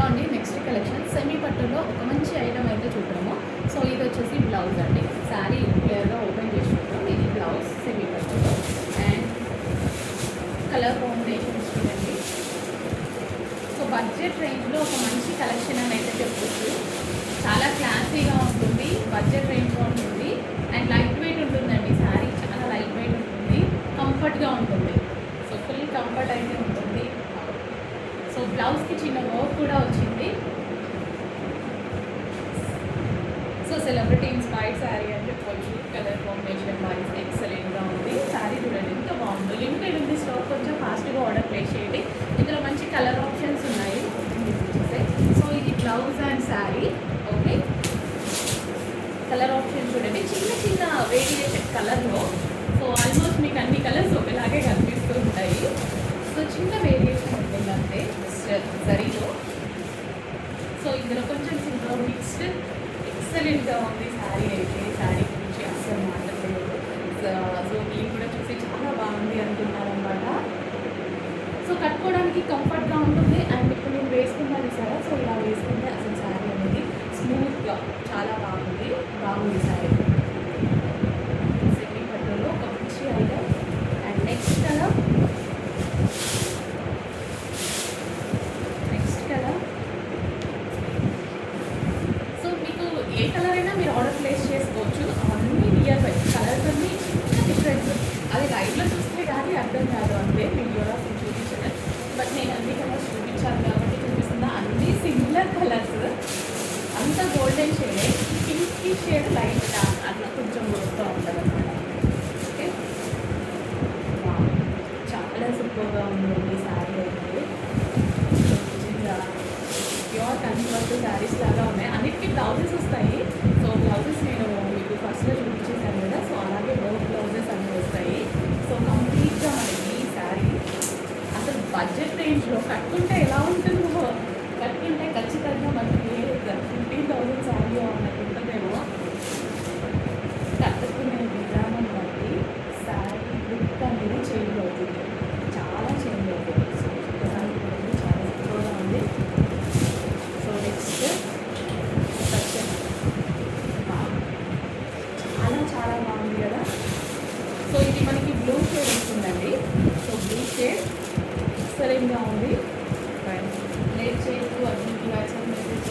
అండి next collection semi పట్టులో ఒక మంచి ఐటమ్ అయితే చూద్దాము. సో ఇది వచ్చేసి బ్లౌజ్ అండి. శారీ క్లియర్గా ఓపెన్ చేసి చూద్దాం. ఇది బ్లౌజ్ సెమీ పట్టులో అండ్ కలర్ కాంబినేషన్స్ చూడండి. సో బడ్జెట్ రేంజ్లో ఒక మంచి కలెక్షన్ అని అయితే చెప్పొచ్చు. చాలా క్లాసీగా ఉంటుంది, బడ్జెట్ రేంజ్లో ఉంటుంది అండ్ లైట్ వెయిట్ ఉంటుందండి. శారీ చాలా లైట్ వెయిట్ ఉంటుంది, కంఫర్ట్గా ఉంటుంది. సో ఫుల్ కంఫర్ట్ అయితే ఉంటుంది. సో బ్లౌజ్కి చిన్న వర్క్ కూడా వచ్చింది. సో సెలబ్రిటీ ఇన్స్పైర్డ్ శారీ అని చెప్పొచ్చు. కలర్ కాంబినేషన్ వైజ్ ఎక్సలెంట్గా ఉంది. శారీ చూడండి ఎంత బాగుంది. లిమిటెడ్ ఉంది స్టాక్, కొంచెం ఫాస్ట్గా ఆర్డర్ ప్లేస్ చేయండి. ఇందులో మంచి కలర్ ఆప్షన్స్ ఉన్నాయి. సో ఇది blouse and sari. Okay, colour option చూడండి, చిన్న చిన్న వేరియేషన్ కలర్లో. సో ఆల్మోస్ట్ మీకు అన్ని కలర్స్ ఒకలాగే కనిపిస్తూ ఉంటాయి. సో చిన్న వేరియేషన్ ఉంటుంది అంతే జరీలో. సో ఇందులో కొంచెం సింపుల్ మిక్స్డ్ ఎక్సలెంట్గా ఉంది శారీ అయితే. శారీ గురించి అస్సలు మాట్లాడలేదు. సో మీరు కూడా చూసి చాలా బాగుంది అనుకున్నారనమాట. సో కట్టుకోవడానికి కంఫర్ట్గా ఉంటుంది అండ్ ఇప్పుడు నేను వేసుకున్నాను సార్. సో ఇలా వేసుకుంటే అసలు శారీ అనేది స్మూత్గా చాలా బాగుంది శారీ. సెమీ పట్టులో ఒక మంచి item. And next colour so మీకు ఏ కలర్ అయినా మీరు ఆర్డర్ ప్లేస్ చేసుకోవచ్చు. అన్నీ నియర్ బై కలర్స్ అన్నీ చిన్న డిఫరెన్స్. అది లైవ్లో చూస్తే కానీ అర్థం కాదు, అంతే వీడియోలో చూపించాను. బట్ నేను అన్ని కలర్స్ చూపించాను కాబట్టి చూపిస్తున్నా. అన్నీ సిమిలర్ కలర్స్, అంత గోల్డెన్ షేడే, పింక్కి షేడ్ లైట్ అట్లా కొంచెం వస్తూ ఉంటుంది అనమాట. ఓకే, చాలా సూపర్గా ఉంది శారీ అయితే. ప్యూర్ కంఫర్ట్ శారీస్ లాగా ఉన్నాయి. అన్నిటికీ బ్లౌజెస్ వస్తాయి. సో బ్లౌజెస్ నేను మీకు ఫస్ట్లో చూపించేసాను కదా. సో అలాగే బోత్ బ్లౌజెస్ అన్నీ వస్తాయి. సో కంప్లీట్గా మనకి ఈ శారీ అసలు బడ్జెట్ రేంజ్లో కట్టుకుంటే ఎలా ఉంటుందో, కట్టుకుంటే ఖచ్చితంగా మనకి 15,000 శారీ అన్నట్టు ఉంటుందేమో. కట్టుకునే విధానం బట్టి శారీ లుక్ అనేది చేంజ్ అవుతుంది, చాలా చేంజ్ అవుతుంది. సో ఒకసారి చాలా ఎక్కువగా ఉంది. సో నెక్స్ట్ చాలా బాగుంది కదా. సో ఇది మనకి బ్లూ షేడ్ వస్తుందండి. సో బ్లూ షేడ్ ఎక్సలెంట్గా ఉంది. లేట్ చేయొద్దు, అన్నింటి వాట్సాప్ మెసేజ్